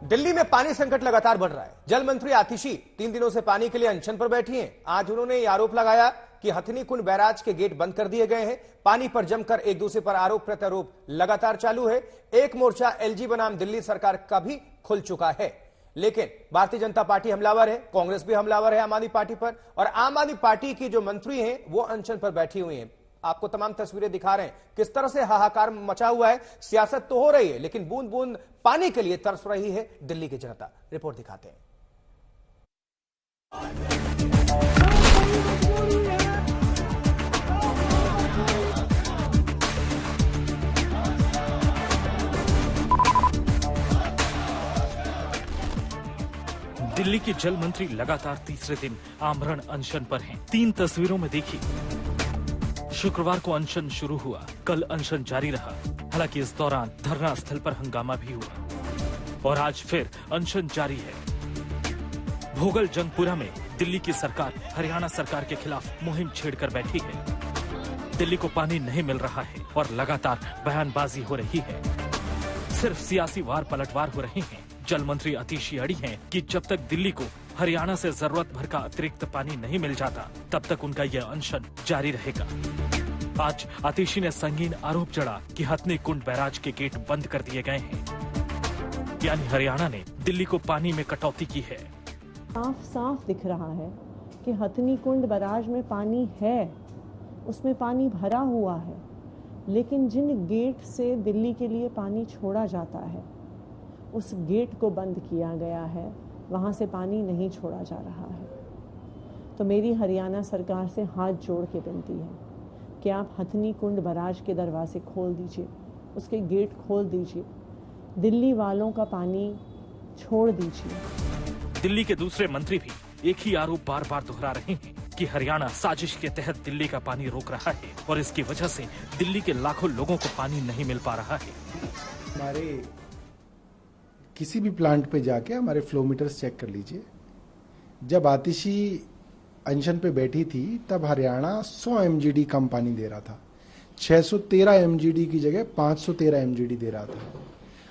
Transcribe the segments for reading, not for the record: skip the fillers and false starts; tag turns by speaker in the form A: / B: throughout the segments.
A: दिल्ली में पानी संकट लगातार बढ़ रहा है। जल मंत्री आतिशी 3 दिनों से पानी के लिए अनशन पर बैठी हैं। आज उन्होंने यह आरोप लगाया कि हथनी कुंड बैराज के गेट बंद कर दिए गए हैं। पानी पर जमकर एक दूसरे पर आरोप प्रत्यारोप लगातार चालू है। एक मोर्चा एलजी बनाम दिल्ली सरकार का भी खुल चुका है, लेकिन भारतीय जनता पार्टी हमलावर है, कांग्रेस भी हमलावर है आम आदमी पार्टी पर, और आम आदमी पार्टी की जो मंत्री हैं वो अनशन पर बैठी हुई हैं। आपको तमाम तस्वीरें दिखा रहे हैं किस तरह से हाहाकार मचा हुआ है। सियासत तो हो रही है, लेकिन बूंद बूंद पानी के लिए तरस रही है दिल्ली की जनता। रिपोर्ट दिखाते हैं।
B: दिल्ली के जल मंत्री लगातार तीसरे दिन आमरण अनशन पर हैं। 3 तस्वीरों में देखिए। शुक्रवार को अनशन शुरू हुआ, कल अनशन जारी रहा। हालांकि इस दौरान धरना स्थल पर हंगामा भी हुआ और आज फिर अनशन जारी है। भोगल जंगपुरा में दिल्ली की सरकार हरियाणा सरकार के खिलाफ मुहिम छेड़कर बैठी है। दिल्ली को पानी नहीं मिल रहा है और लगातार बयानबाजी हो रही है। सिर्फ सियासी वार पलटवार हो रहे हैं। जल मंत्री आतिशी अड़ी हैं कि जब तक दिल्ली को हरियाणा से जरूरत भर का अतिरिक्त पानी नहीं मिल जाता, तब तक उनका यह अनशन जारी रहेगा। आज आतिशी ने संगीन आरोप जड़ा कि हथनी कुंड बैराज के गेट बंद कर दिए गए हैं, यानी हरियाणा ने दिल्ली को पानी में कटौती की है।
C: साफ साफ दिख रहा है कि हथनी कुंड बैराज में पानी है, उसमें पानी भरा हुआ है, लेकिन जिन गेट से दिल्ली के लिए पानी छोड़ा जाता है उस गेट को बंद किया गया है, वहाँ से पानी नहीं छोड़ा जा रहा है। तो मेरी हरियाणा सरकार से हाथ जोड़ के विनती है कि आप हथनी कुंड बैराज के दरवाजे खोल दीजिए, उसके गेट खोल दीजिए, दिल्ली वालों का पानी छोड़ दीजिए।
B: दिल्ली के दूसरे मंत्री भी एक ही आरोप बार बार दोहरा रहे हैं कि हरियाणा साजिश के तहत दिल्ली का पानी रोक रहा है और इसकी वजह से दिल्ली के लाखों लोगों को पानी नहीं मिल पा रहा है।
D: हमारे किसी भी प्लांट पे जाके हमारे फ्लो मीटर्स चेक कर लीजिए। जब आतिशी अनशन पे बैठी थी तब हरियाणा 100 एमजीडी कम पानी दे रहा था। 613 एमजीडी की जगह 513 एमजीडी दे रहा था,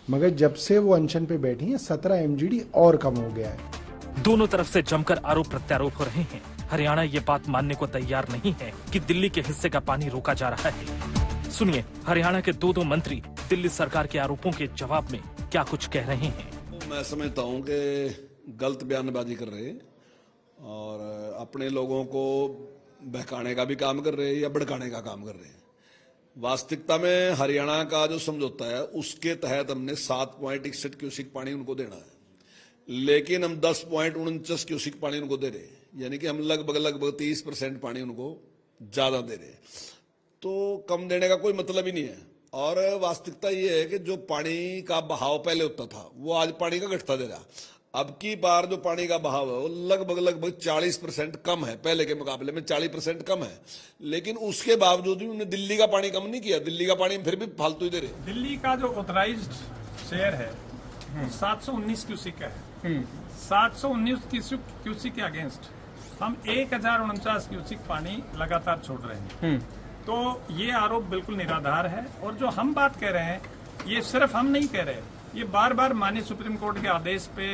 D: मगर जब से वो अनशन पे बैठी है 17 एमजीडी और कम हो गया है।
B: दोनों तरफ से जमकर आरोप प्रत्यारोप हो रहे हैं। हरियाणा ये बात मानने को तैयार नहीं है कि दिल्ली के हिस्से का पानी रोका जा रहा है। सुनिए हरियाणा के दो मंत्री दिल्ली सरकार के आरोपों के जवाब में क्या कुछ कह रहे हैं।
E: मैं समझता हूं कि गलत बयानबाजी कर रहे हैं और अपने लोगों को बहकाने का भी काम कर रहे हैं या भड़काने का काम कर रहे हैं। वास्तविकता में हरियाणा का जो समझौता है उसके तहत हमने 7.61 क्यूसिक पानी उनको देना है, लेकिन हम 10.49 क्यूसिक पानी उनको दे रहे हैं, यानी कि हम लगभग 30% पानी उनको ज्यादा दे रहे हैं। तो कम देने का कोई मतलब ही नहीं है। और वास्तविकता ये है कि जो पानी का बहाव पहले होता था वो आज पानी का घटता दे रहा। अब की बार जो पानी का बहाव है वो लगभग 40% कम है, पहले के मुकाबले में 40% कम है, लेकिन उसके बावजूद भी उन्होंने दिल्ली का पानी कम नहीं किया। दिल्ली का पानी फिर भी फालतू ही दे रहे।
F: दिल्ली का जो ऑथराइज्ड शेयर है 719 क्यूसिक है। 719 क्यूसिक के अगेंस्ट हम 1049 क्यूसिक पानी लगातार छोड़ रहे हैं। तो ये आरोप बिल्कुल निराधार है। और जो हम बात कह रहे हैं ये सिर्फ हम नहीं कह रहे, ये बार बार माननीय सुप्रीम कोर्ट के आदेश पे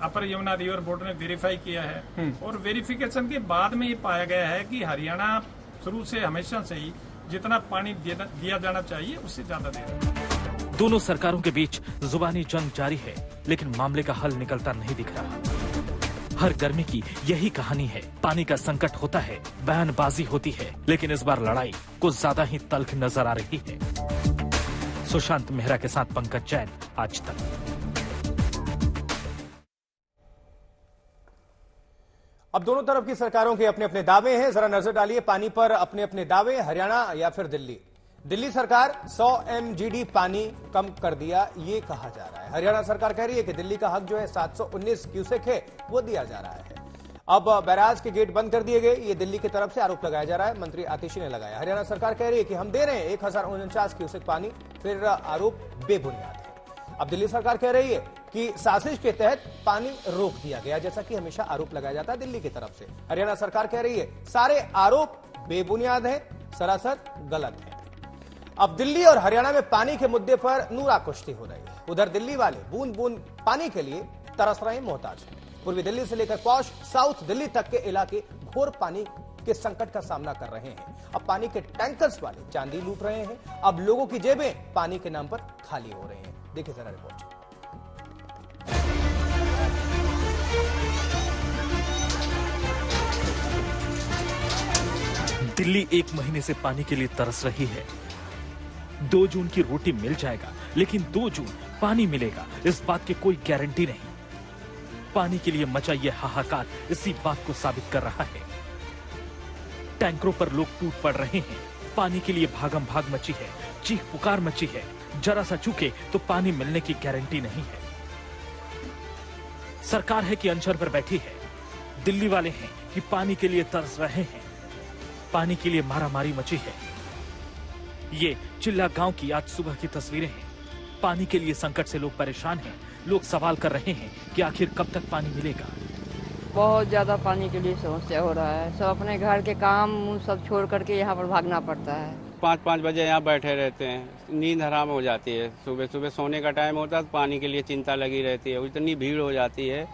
F: अपर यमुना रिवर बोर्ड ने वेरीफाई किया है और वेरिफिकेशन के बाद में ये पाया गया है कि हरियाणा शुरू से हमेशा से ही जितना पानी दिया जाना चाहिए उससे ज्यादा दे रहा है।
B: दोनों सरकारों के बीच जुबानी जंग जारी है, लेकिन मामले का हल निकलता नहीं दिख रहा। हर गर्मी की यही कहानी है। पानी का संकट होता है, बयानबाजी होती है, लेकिन इस बार लड़ाई कुछ ज्यादा ही तल्ख नजर आ रही है। सुशांत मेहरा के साथ पंकज जैन, आज तक।
A: अब दोनों तरफ की सरकारों के अपने अपने दावे हैं। जरा नजर डालिए पानी पर अपने अपने दावे, हरियाणा या फिर दिल्ली। दिल्ली सरकार 100 एमजीडी पानी कम कर दिया ये कहा जा रहा है। हरियाणा सरकार कह रही है कि दिल्ली का हक जो है 719 क्यूसेक है वो दिया जा रहा है। अब बैराज के गेट बंद कर दिए गए, ये दिल्ली की तरफ से आरोप लगाया जा रहा है, मंत्री आतिशी ने लगाया। हरियाणा सरकार कह रही है कि हम दे रहे हैं 1049 क्यूसेक पानी, फिर आरोप बेबुनियाद है। अब दिल्ली सरकार कह रही है कि साजिश के तहत पानी रोक दिया गया, जैसा कि हमेशा आरोप लगाया जाता है दिल्ली की तरफ से। हरियाणा सरकार कह रही है सारे आरोप बेबुनियाद है, सरासर गलत है। अब दिल्ली और हरियाणा में पानी के मुद्दे पर नूरा कुश्ती हो रही है। उधर दिल्ली वाले बूंद बूंद पानी के लिए तरस रहे मोहताज हैं। पूर्वी दिल्ली से लेकर पौष साउथ दिल्ली तक के इलाके घोर पानी के संकट का सामना कर रहे हैं। अब पानी के टैंकर्स वाले चांदी लूट रहे हैं। अब लोगों की जेबें पानी के नाम पर खाली हो रही हैं। देखिए जरा रिपोर्ट।
B: दिल्ली एक महीने से पानी के लिए तरस रही है। 2 जून की रोटी मिल जाएगा, लेकिन 2 जून पानी मिलेगा इस बात की कोई गारंटी नहीं। पानी के लिए मचा यह हाहाकार इसी बात को साबित कर रहा है। टैंकरों पर लोग टूट पड़ रहे हैं। पानी के लिए भागम भाग मची है, चीख पुकार मची है। जरा सा चूके तो पानी मिलने की गारंटी नहीं है। सरकार है कि अनशन पर बैठी है। दिल्ली वाले हैं कि पानी के लिए तरस रहे हैं। पानी के लिए मारामारी मची है। ये चिल्ला गांव की आज सुबह की तस्वीरें हैं। पानी के लिए संकट से लोग परेशान हैं। लोग सवाल कर रहे हैं कि आखिर कब तक पानी मिलेगा।
G: बहुत ज्यादा पानी के लिए समस्या हो रहा है। सब अपने घर के काम सब छोड़ करके यहाँ पर भागना पड़ता है।
H: 5-5 बजे यहाँ बैठे रहते हैं, नींद हराम हो जाती है। सुबह सुबह सोने का टाइम होता है तो पानी के लिए चिंता लगी रहती है। इतनी भीड़ हो जाती है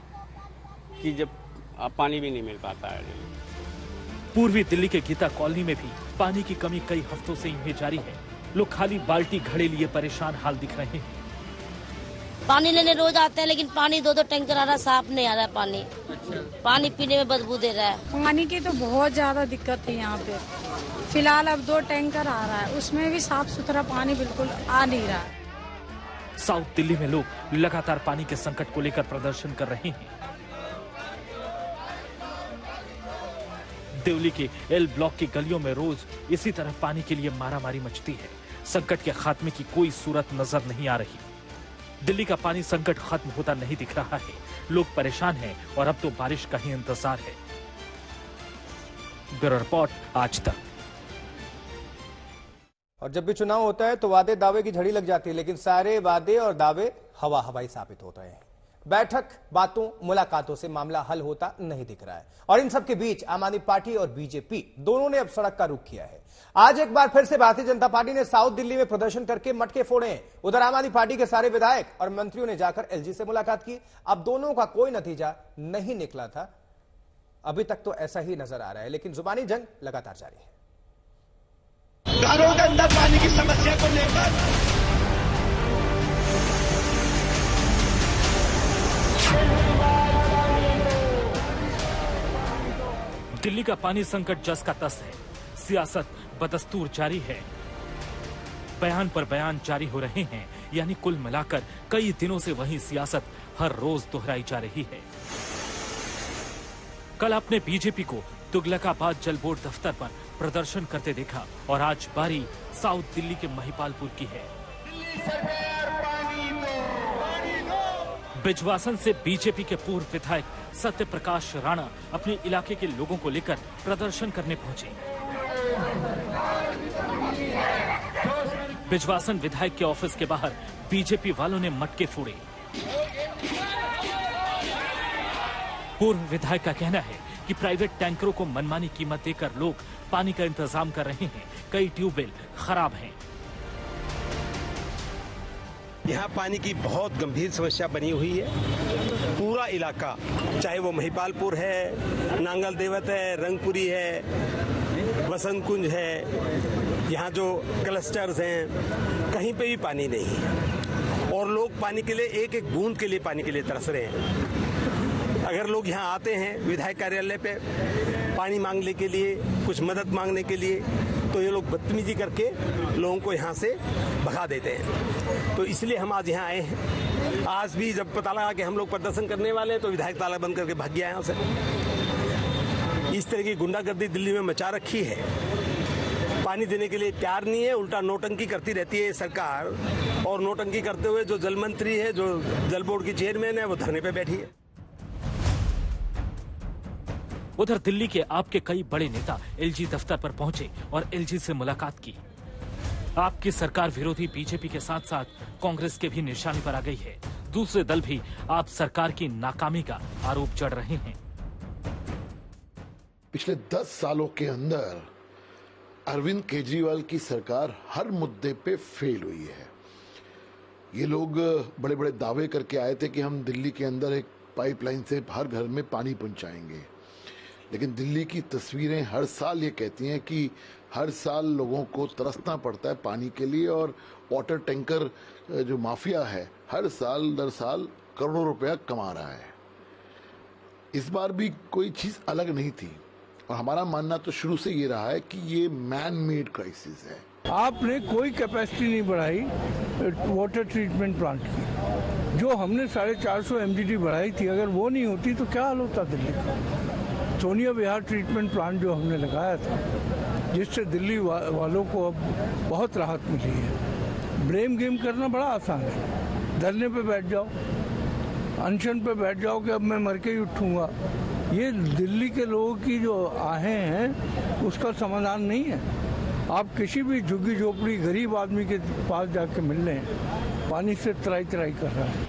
H: कि जब पानी भी नहीं मिल पाता है।
B: पूर्वी दिल्ली के गीता कॉलोनी में भी पानी की कमी कई हफ्तों से यूं ही जारी है। लोग खाली बाल्टी घड़े लिए परेशान हाल दिख रहे हैं।
I: पानी लेने रोज आते हैं, लेकिन पानी 2-2 टैंकर आ रहा है, साफ नहीं आ रहा है पानी। पानी पीने में बदबू दे रहा है।
J: पानी की तो बहुत ज्यादा दिक्कत है यहाँ पे। फिलहाल अब 2 टैंकर आ रहा है, उसमें भी साफ सुथरा पानी बिल्कुल आ नहीं रहा है।
B: साउथ दिल्ली में लोग लगातार पानी के संकट को लेकर प्रदर्शन कर रहे हैं। दिल्ली के एल ब्लॉक की गलियों में रोज इसी तरह पानी के लिए मारामारी मचती है। संकट के खात्मे की कोई सूरत नजर नहीं आ रही। दिल्ली का पानी संकट खत्म होता नहीं दिख रहा है। लोग परेशान हैं और अब तो बारिश का ही इंतजार है। ब्यूरो रिपोर्ट, आज तक।
A: और जब भी चुनाव होता है तो वादे दावे की झड़ी लग जाती है, लेकिन सारे वादे और दावे हवा हवाई साबित होते हैं। बैठक, बातों, मुलाकातों से मामला हल होता नहीं दिख रहा है। और इन सब के बीच आम आदमी पार्टी और बीजेपी दोनों ने अब सड़क का रुख किया है। आज एक बार फिर से भारतीय जनता पार्टी ने साउथ दिल्ली में प्रदर्शन करके मटके फोड़े हैं। उधर आम आदमी पार्टी के सारे विधायक और मंत्रियों ने जाकर एलजी से मुलाकात की। अब दोनों का कोई नतीजा नहीं निकला था, अभी तक तो ऐसा ही नजर आ रहा है, लेकिन जुबानी जंग लगातार जारी है।
K: घरों के अंदर पानी की समस्या को लेकर
B: दिल्ली का पानी संकट जस का तस है। सियासत बदस्तूर जारी है। बयान पर बयान जारी हो रहे हैं, यानी कुल मिलाकर कई दिनों से वही सियासत हर रोज दोहराई जा रही है। कल आपने बीजेपी को तुगलकाबाद जल बोर्ड दफ्तर पर प्रदर्शन करते देखा और आज बारी साउथ दिल्ली के महिपालपुर की है। बिजवासन से बीजेपी के पूर्व विधायक सत्य प्रकाश राणा अपने इलाके के लोगों को लेकर प्रदर्शन करने पहुंचे। बिजवासन विधायक के ऑफिस के बाहर बीजेपी वालों ने मटके फोड़े। पूर्व विधायक का कहना है कि प्राइवेट टैंकरों को मनमानी कीमत देकर लोग पानी का इंतजाम कर रहे हैं। कई ट्यूबवेल खराब हैं।
K: यहाँ पानी की बहुत गंभीर समस्या बनी हुई है। पूरा इलाका, चाहे वो महिपालपुर है, नांगल देवत है, रंगपुरी है, वसंत कुंज है, यहाँ जो क्लस्टर्स हैं, कहीं पे भी पानी नहीं है और लोग पानी के लिए एक एक बूंद के लिए पानी के लिए तरस रहे हैं। अगर लोग यहाँ आते हैं विधायक कार्यालय पे पानी मांगने के लिए, कुछ मदद मांगने के लिए, तो ये लोग बदतमीजी करके लोगों को यहाँ से भगा देते हैं। तो इसलिए हम आज यहाँ आए हैं। आज भी जब पता लगा कि हम लोग प्रदर्शन करने वाले हैं तो विधायक ताला बंद करके भाग गया यहाँ से। इस तरह की गुंडागर्दी दिल्ली में मचा रखी है। पानी देने के लिए तैयार नहीं है, उल्टा नौटंकी करती रहती है सरकार। और नौटंकी करते हुए जो जल मंत्री है, जो जल बोर्ड की चेयरमैन है, वो धरने पे बैठी है।
B: उधर दिल्ली के आपके कई बड़े नेता एलजी दफ्तर पर पहुंचे और एलजी से मुलाकात की। आपकी सरकार विरोधी बीजेपी के साथ साथ कांग्रेस के भी निशाने पर आ गई है। दूसरे दल भी आप सरकार की नाकामी का आरोप जड़ रहे हैं।
L: पिछले 10 सालों के अंदर अरविंद केजरीवाल की सरकार हर मुद्दे पे फेल हुई है। ये लोग बड़े बड़े दावे करके आए थे कि हम दिल्ली के अंदर एक पाइपलाइन से हर घर में पानी पहुंचाएंगे, लेकिन दिल्ली की तस्वीरें हर साल ये कहती हैं कि हर साल लोगों को तरसना पड़ता है पानी के लिए, और वाटर टैंकर जो माफिया है हर साल दर साल करोड़ों रुपया कमा रहा है। इस बार भी कोई चीज अलग नहीं थी, और हमारा मानना तो शुरू से ये रहा है कि ये मैन मेड क्राइसिस है।
M: आपने कोई कैपेसिटी नहीं बढ़ाई वाटर ट्रीटमेंट प्लांट की, जो हमने 450 MGD बढ़ाई थी, अगर वो नहीं होती तो क्या हाल होता दिल्ली का। सोनिया विहार ट्रीटमेंट प्लांट जो हमने लगाया था, जिससे दिल्ली वालों को अब बहुत राहत मिली है। ब्लेम गेम करना बड़ा आसान है, धरने पे बैठ जाओ, अनशन पे बैठ जाओ कि अब मैं मर के ही उठूंगा। ये दिल्ली के लोगों की जो आहें हैं उसका समाधान नहीं है। आप किसी भी झुग्गी झोपड़ी गरीब आदमी के पास जाके मिल लें, पानी से त्राई त्राई कर रहा है।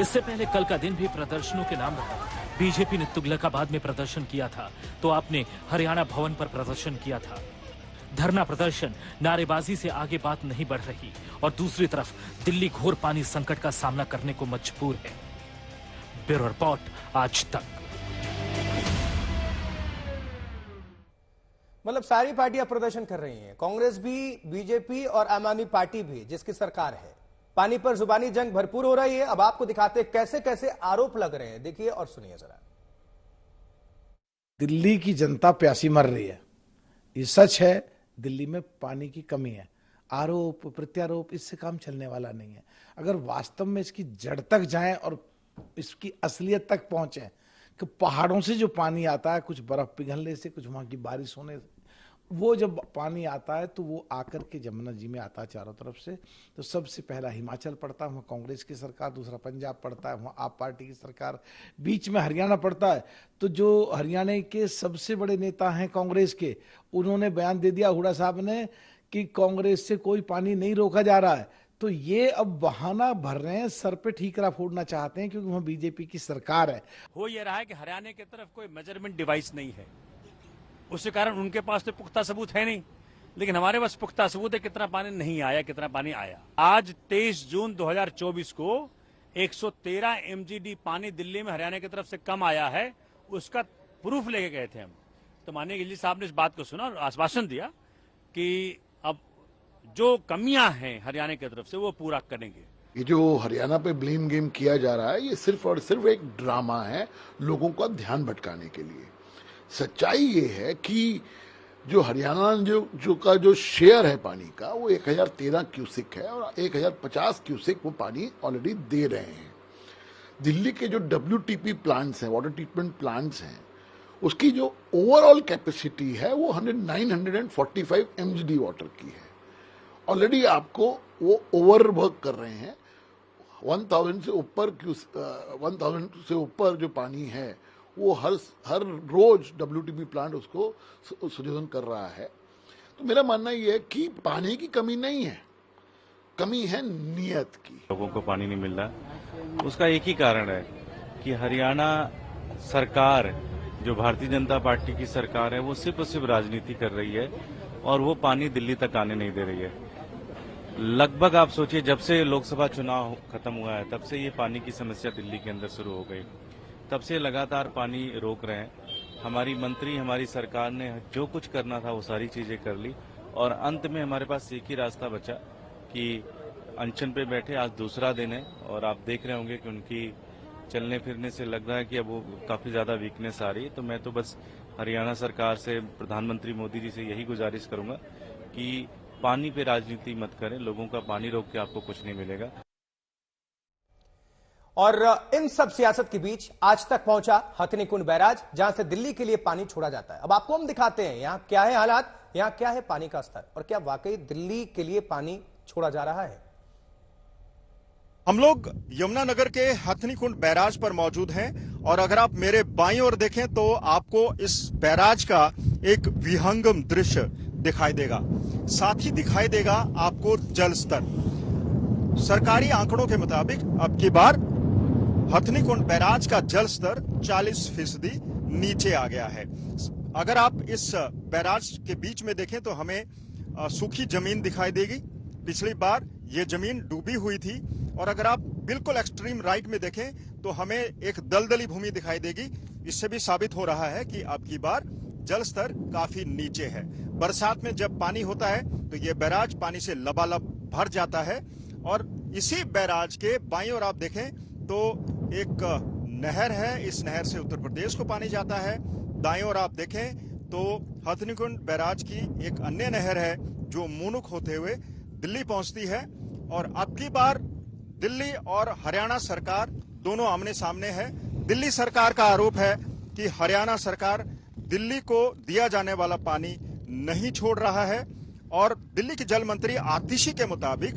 B: इससे पहले कल का दिन भी प्रदर्शनों के नाम रहा। बीजेपी ने तुगलकाबाद में प्रदर्शन किया था, तो आपने हरियाणा भवन पर प्रदर्शन किया था। धरना प्रदर्शन, नारेबाजी से आगे बात नहीं बढ़ रही, और दूसरी तरफ दिल्ली घोर पानी संकट का सामना करने को मजबूर है। ब्यूरो रिपोर्ट, आज तक।
A: मतलब सारी पार्टियां प्रदर्शन कर रही हैं, कांग्रेस भी, बीजेपी और आम आदमी पार्टी भी, जिसकी सरकार है। पानी पर जुबानी जंग भरपूर हो रही है। अब आपको दिखाते हैं कैसे कैसे आरोप लग रहे हैं, देखिए और सुनिए जरा।
D: दिल्ली की जनता प्यासी मर रही है, ये सच है। दिल्ली में पानी की कमी है। आरोप प्रत्यारोप इससे काम चलने वाला नहीं है। अगर वास्तव में इसकी जड़ तक जाएं और इसकी असलियत तक पहुंचे कि पहाड़ों से जो पानी आता है, कुछ बर्फ पिघलने से, कुछ वहां की बारिश होने से, वो जब पानी आता है तो वो आकर के जमुना जी में आता है चारों तरफ से। तो सबसे पहला हिमाचल पड़ता है, वहाँ कांग्रेस की सरकार, दूसरा पंजाब पड़ता है, वहाँ आप पार्टी की सरकार, बीच में हरियाणा पड़ता है। तो जो हरियाणा के सबसे बड़े नेता हैं कांग्रेस के, उन्होंने बयान दे दिया, हुड्डा साहब ने, कि कांग्रेस से कोई पानी नहीं रोका जा रहा है। तो ये अब बहाना भर रहे हैं, सर पे ठीकरा फोड़ना चाहते हैं, क्योंकि वहाँ बीजेपी की सरकार है।
N: हो ये रहा है कि हरियाणा की तरफ कोई मेजरमेंट डिवाइस नहीं है, उसके कारण उनके पास तो पुख्ता सबूत है नहीं, लेकिन हमारे पास पुख्ता सबूत है कितना पानी नहीं आया, कितना पानी आया। आज 23 जून 2024 को 113 MGD पानी दिल्ली में हरियाणा की तरफ से कम आया है, उसका प्रूफ लेके गए थे हम। तो माननीय गिलजी साहब ने इस बात को सुना और आश्वासन दिया कि अब जो कमियां हैं हरियाणा की तरफ से वो पूरा करेंगे।
L: ये जो हरियाणा पे ब्लेम गेम किया जा रहा है, ये सिर्फ और सिर्फ एक ड्रामा है लोगों का ध्यान भटकाने के लिए। सच्चाई ये है कि जो हरियाणा जो शेयर है पानी का, वो 1013 क्यूसिक है, और 1050 क्यूसिक वो पानी ऑलरेडी दे रहे हैं। दिल्ली के जो WTP प्लांट्स हैं, वाटर ट्रीटमेंट प्लांट्स हैं, उसकी जो ओवरऑल कैपेसिटी है वो 945 MGD वाटर की है। ऑलरेडी आपको वो ओवर वर्क कर रहे हैं। 1000 से ऊपर जो पानी है वो हर रोज WTP प्लांट उसको संशोधन कर रहा है। तो मेरा मानना ये है कि पानी की कमी नहीं है, कमी है नियत की।
O: लोगों को पानी नहीं मिल रहा, उसका एक ही कारण है कि हरियाणा सरकार, जो भारतीय जनता पार्टी की सरकार है, वो सिर्फ और सिर्फ राजनीति कर रही है, और वो पानी दिल्ली तक आने नहीं दे रही है। लगभग आप सोचिए, जब से लोकसभा चुनाव खत्म हुआ है, तब से ये पानी की समस्या दिल्ली के अंदर शुरू हो गई। तब से लगातार पानी रोक रहे हैं। हमारी मंत्री, हमारी सरकार ने जो कुछ करना था वो सारी चीजें कर ली, और अंत में हमारे पास एक ही रास्ता बचा कि अनशन पे बैठे। आज दूसरा दिन है, और आप देख रहे होंगे कि उनकी चलने फिरने से लग रहा है कि अब वो काफी ज्यादा वीकनेस आ रही है। तो मैं तो बस हरियाणा सरकार से, प्रधानमंत्री मोदी जी से यही गुजारिश करूंगा कि पानी पे राजनीति मत करें। लोगों का पानी रोक के आपको कुछ नहीं मिलेगा।
A: और इन सब सियासत के बीच आज तक पहुंचा हथनीकुंड बैराज, जहां से दिल्ली के लिए पानी छोड़ा जाता है। अब आपको हम दिखाते हैं यहां क्या है हालात, यहां क्या है पानी का स्तर, और क्या वाकई दिल्ली के लिए पानी छोड़ा जा रहा है।
P: हम लोग यमुनानगर के हथनीकुंड बैराज पर मौजूद हैं, और अगर आप मेरे बाईं ओर देखें तो आपको इस बैराज का एक विहंगम दृश्य दिखाई देगा। साथ ही दिखाई देगा आपको जल स्तर। सरकारी आंकड़ों के मुताबिक अब की बार हथनीकुंड बैराज का जल स्तर 40% नीचे आ गया है। अगर आप इस बैराज के बीच में देखें तो हमें सूखी जमीन दिखाई देगी, पिछली बार ये जमीन डूबी हुई थी और अगर आप बिल्कुल एक्सट्रीम राइट में देखें तो हमें एक दलदली भूमि दिखाई देगी। इससे भी साबित हो रहा है कि अब की बार जल स्तर काफी नीचे है। बरसात में जब पानी होता है तो ये बैराज पानी से लबालब भर जाता है और इसी बैराज के बाईं ओर आप देखें तो एक नहर है। इस नहर से उत्तर प्रदेश को पानी जाता है। दाईं ओर आप देखें तो हथनीकुंड बैराज की एक अन्य नहर है जो मूनुक होते हुए दिल्ली पहुंचती है। और अब की बार दिल्ली और हरियाणा सरकार दोनों आमने सामने है। दिल्ली सरकार का आरोप है कि हरियाणा सरकार दिल्ली को दिया जाने वाला पानी नहीं छोड़ रहा है और दिल्ली के जल मंत्री आतिशी के मुताबिक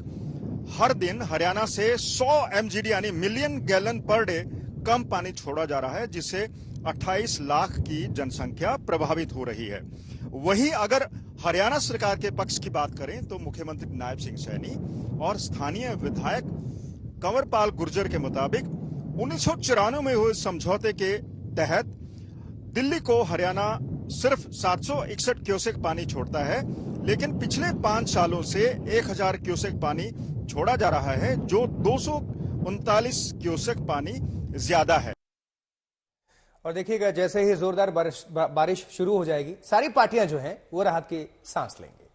P: हर दिन हरियाणा से 100 MGD यानी मिलियन गैलन पर डे कम पानी छोड़ा जा रहा है, जिससे 28 लाख की जनसंख्या प्रभावित हो रही है। वहीं अगर हरियाणा सरकार के पक्ष की बात करें तो मुख्यमंत्री नायब सिंह सैनी और स्थानीय विधायक कंवरपाल गुर्जर के मुताबिक 1994 में हुए समझौते के तहत दिल्ली को हरियाणा सिर्फ 761 क्यूसेक पानी छोड़ता है, लेकिन पिछले 5 सालों से 1000 क्यूसेक पानी छोड़ा जा रहा है, जो 239 क्यूसेक पानी ज्यादा है।
A: और देखिएगा जैसे ही जोरदार बारिश शुरू हो जाएगी, सारी पार्टियां जो हैं वो राहत की सांस लेंगी।